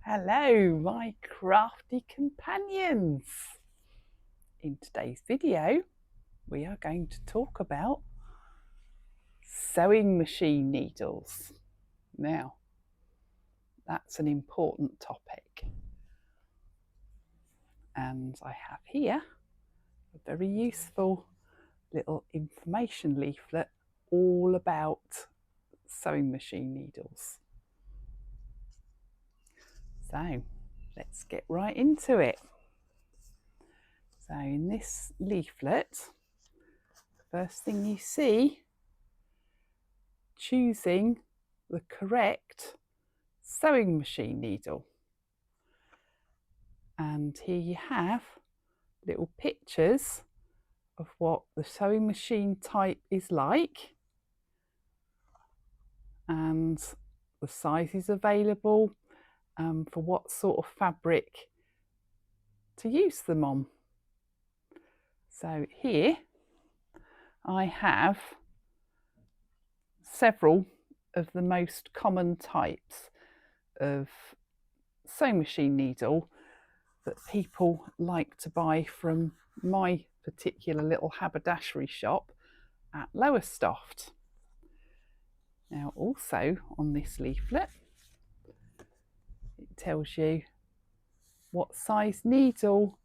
Hello, my crafty companions. In today's video, we are going to talk about sewing machine needles. Now, that's an important topic. And I have here a very useful little information leaflet all about sewing machine needles. So, let's get right into it. So in this leaflet, the first thing you see, choosing the correct sewing machine needle. And here you have little pictures of what the sewing machine type is like and the sizes available for what sort of fabric to use them on. So here I have several of the most common types of sewing machine needle that people like to buy from my particular little haberdashery shop at Lowestoft. Now also on this leaflet it tells you what size needle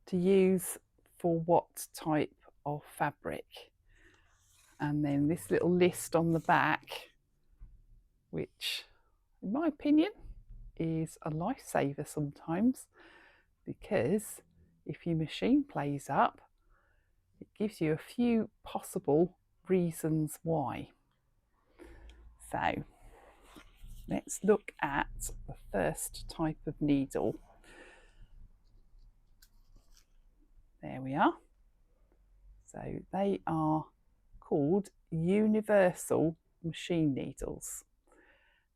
to use for what type of fabric, and then this little list on the back, which in my opinion is a lifesaver sometimes, because if your machine plays up, it gives you a few possible reasons why. So let's look at the first type of needle. There we are. So they are called universal machine needles.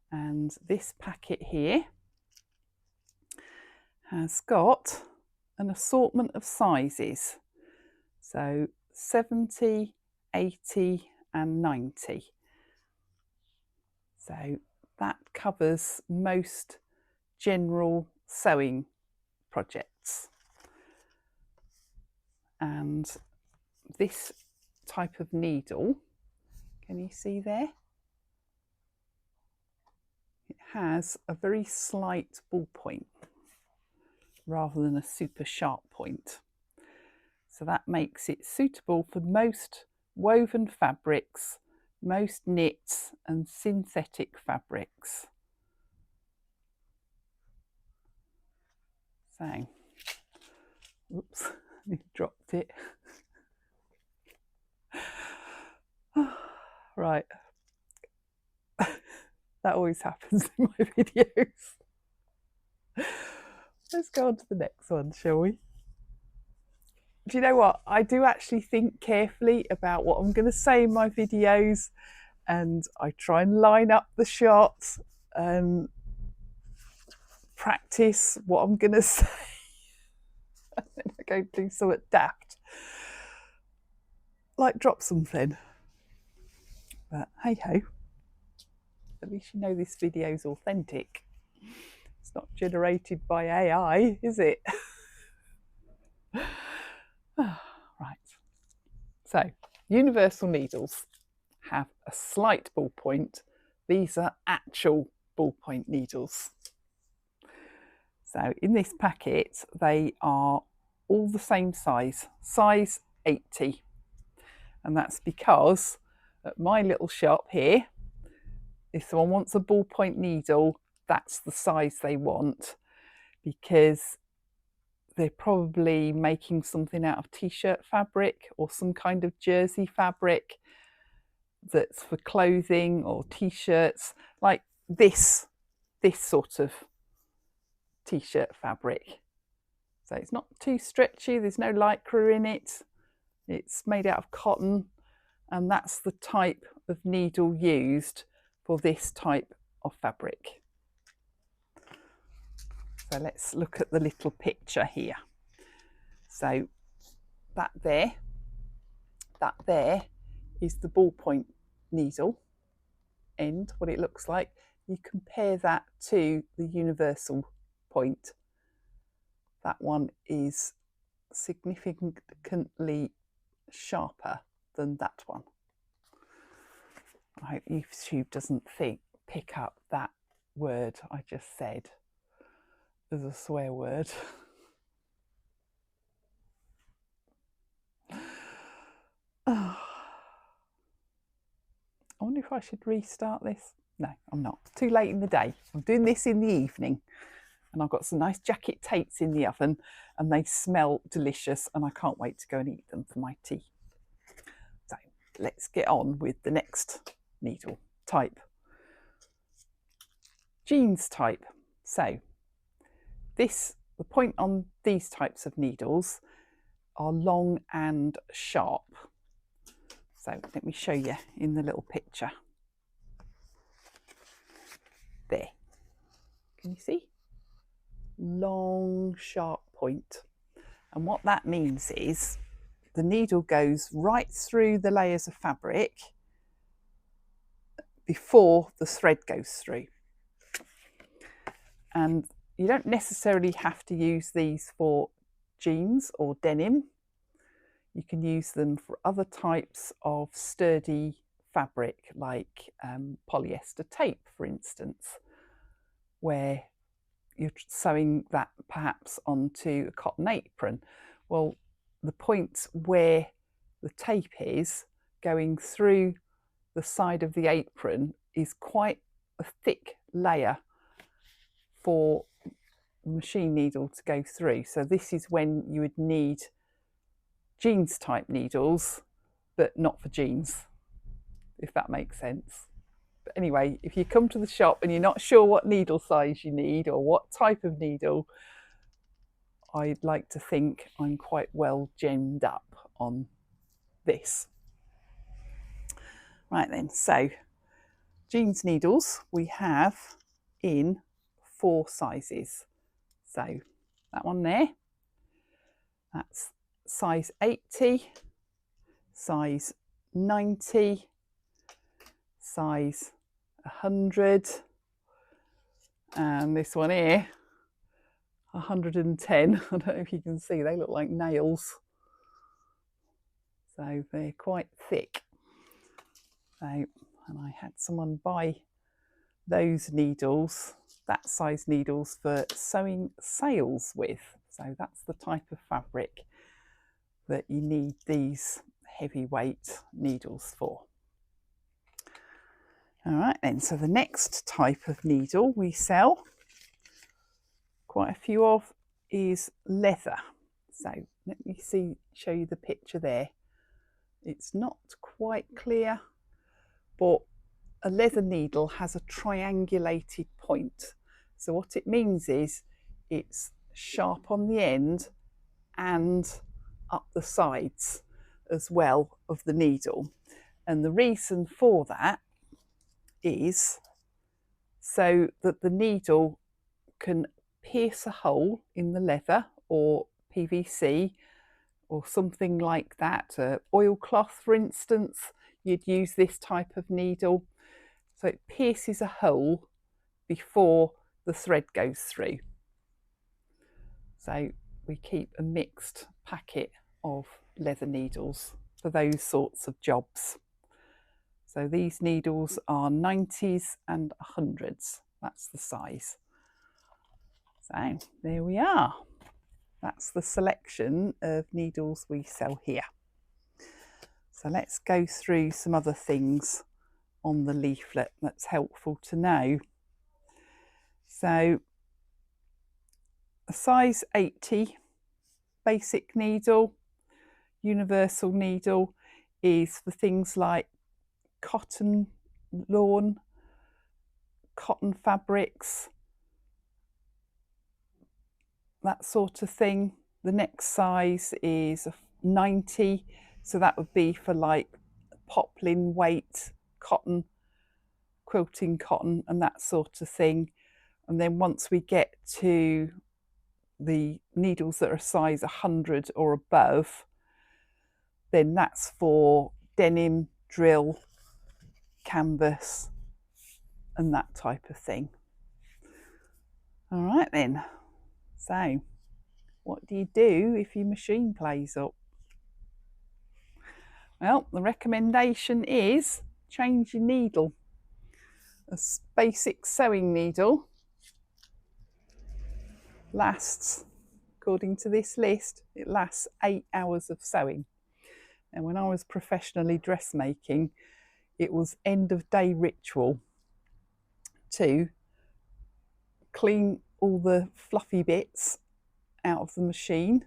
And this packet here has got an assortment of sizes. So 70, 80 and 90. So that covers most general sewing projects. And this type of needle, can you see there? It has a very slight ball point rather than a super sharp point. So that makes it suitable for most woven fabrics, most knits and synthetic fabrics. So, oops, I dropped it. Right. That always happens in my videos. Let's go on to the next one, shall we? Do you know what? I do actually think carefully about what I'm going to say in my videos, and I try and line up the shots and practice what I'm going to say. And then I go do something daft, like drop something. But hey ho, at least you know this video is authentic. It's not generated by AI, is it? Right. So, universal needles have a slight ball point. These are actual ballpoint needles. So in this packet, they are all the same size, size 80. And that's because at my little shop here, if someone wants a ballpoint needle, that's the size they want, because they're probably making something out of t-shirt fabric or some kind of jersey fabric that's for clothing or t-shirts, like this sort of t-shirt fabric. So it's not too stretchy, there's no lycra in it, it's made out of cotton, and that's the type of needle used for this type of fabric. So let's look at the little picture here. So that there is the ballpoint needle end, what it looks like. you compare that to the universal point. That one is significantly sharper than that one. I hope YouTube doesn't pick up that word I just said as a swear word. Oh. I wonder if I should restart this. No, I'm not. Too late in the day. I'm doing this in the evening, and I've got some nice jacket tates in the oven, and they smell delicious, and I can't wait to go and eat them for my tea. So let's get on with the next needle type. Jeans type. So the point on these types of needles are long and sharp. So let me show you in the little picture. There. Can you see? Long, sharp point. And what that means is the needle goes right through the layers of fabric before the thread goes through. And you don't necessarily have to use these for jeans or denim. You can use them for other types of sturdy fabric, like polyester tape, for instance, where you're sewing that perhaps onto a cotton apron. Well, the point where the tape is going through the side of the apron is quite a thick layer for the machine needle to go through. So this is when you would need jeans type needles, but not for jeans, if that makes sense. But anyway, if you come to the shop and you're not sure what needle size you need or what type of needle, I'd like to think I'm quite well gemmed up on this. Right then, so jeans needles we have in 4 sizes. So that one there, that's size 80, size 90, size 100, and this one here, 110. I don't know if you can see, they look like nails. So they're quite thick. So, and I had someone buy those needles, that size needles, for sewing sails with. So that's the type of fabric that you need these heavyweight needles for. All right then, so the next type of needle we sell quite a few of is leather. So let me show you the picture there. It's not quite clear, but a leather needle has a triangulated point. So what it means is it's sharp on the end and up the sides as well of the needle. And the reason for that is so that the needle can pierce a hole in the leather or PVC or something like that. Oilcloth, for instance, you'd use this type of needle. So it pierces a hole before the thread goes through. So we keep a mixed packet of leather needles for those sorts of jobs. So these needles are 90s and 100s. That's the size. So there we are. That's the selection of needles we sell here. So let's go through some other things on the leaflet that's helpful to know. So a size 80 basic needle, universal needle, is for things like cotton, lawn, cotton fabrics, that sort of thing. The next size is 90, so that would be for like poplin weight cotton, quilting cotton and that sort of thing. And then once we get to the needles that are size 100 or above, then that's for denim, drill, canvas and that type of thing. All right then, so what do you do if your machine plays up? Well, the recommendation is change your needle. A basic sewing needle lasts, according to this list, it lasts 8 hours of sewing. And when I was professionally dressmaking, it was end of day ritual to clean all the fluffy bits out of the machine,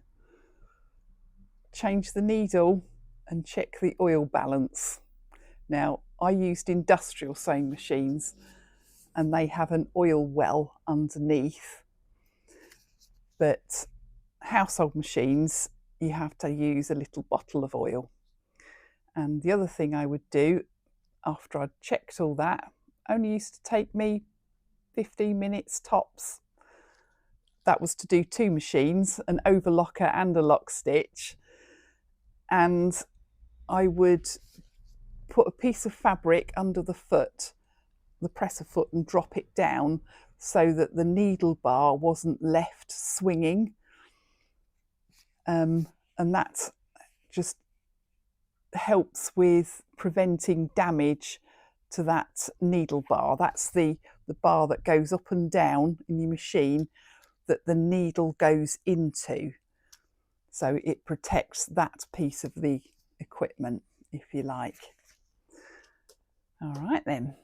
change the needle and check the oil balance. Now, I used industrial sewing machines and they have an oil well underneath, but household machines, you have to use a little bottle of oil. And the other thing I would do after I'd checked all that, only used to take me 15 minutes tops. That was to do 2 machines, an overlocker and a lock stitch. And I would put a piece of fabric under the foot, the presser foot, and drop it down so that the needle bar wasn't left swinging. And that just helps with preventing damage to that needle bar. That's the bar that goes up and down in your machine that the needle goes into. So it protects that piece of the equipment, if you like. All right then.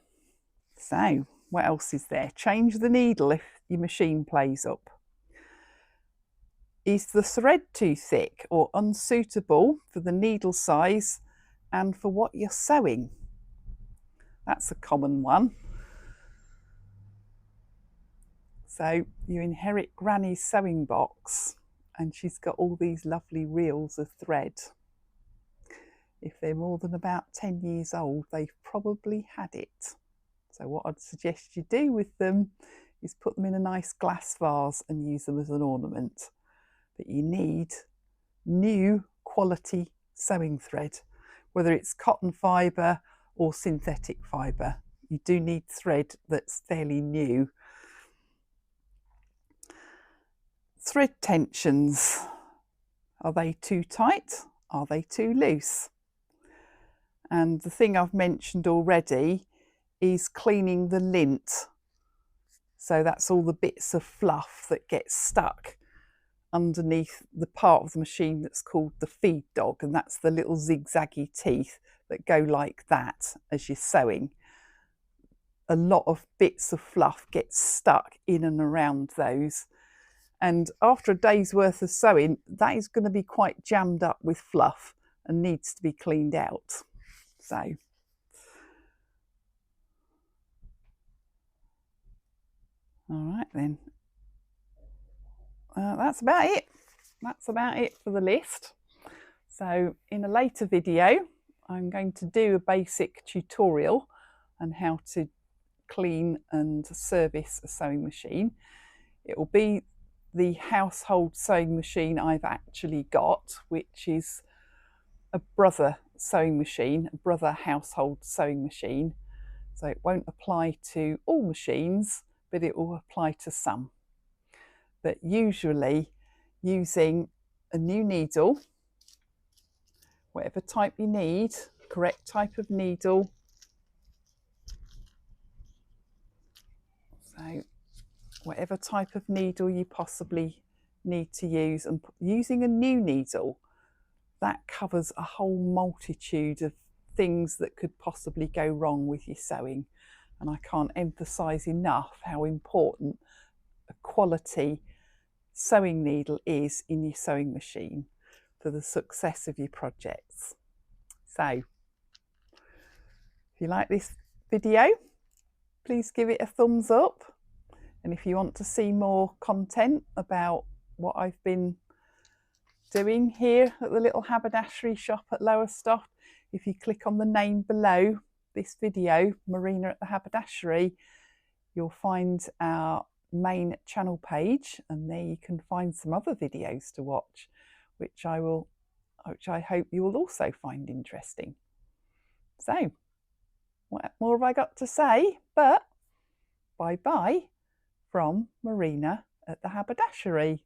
So what else is there? Change the needle if your machine plays up. Is the thread too thick or unsuitable for the needle size and for what you're sewing? That's a common one. So you inherit Granny's sewing box and she's got all these lovely reels of thread. If they're more than about 10 years old, they've probably had it. So what I'd suggest you do with them is put them in a nice glass vase and use them as an ornament. But you need new quality sewing thread, whether it's cotton fibre or synthetic fibre. You do need thread that's fairly new. Thread tensions. Are they too tight? Are they too loose? And the thing I've mentioned already is cleaning the lint. So that's all the bits of fluff that get stuck underneath the part of the machine that's called the feed dog, and that's the little zigzaggy teeth that go like that as you're sewing. A lot of bits of fluff get stuck in and around those, and after a day's worth of sewing, that is going to be quite jammed up with fluff and needs to be cleaned out. So all right then, that's about it. That's about it for the list. So in a later video, I'm going to do a basic tutorial on how to clean and service a sewing machine. It will be the household sewing machine I've actually got, which is a Brother sewing machine, a Brother household sewing machine. So it won't apply to all machines, but it will apply to some. But usually using a new needle, whatever type you need, correct type of needle. So whatever type of needle you possibly need to use, and using a new needle, that covers a whole multitude of things that could possibly go wrong with your sewing. And I can't emphasize enough how important a quality sewing needle is in your sewing machine for the success of your projects. So if you like this video, please give it a thumbs up. And if you want to see more content about what I've been doing here at the little haberdashery shop at Lowestoft, if you click on the name below this video, Marina at the Haberdashery, you'll find our main channel page, and there you can find some other videos to watch, which I hope you will also find interesting. So what more have I got to say? But Bye bye from Marina at the Haberdashery.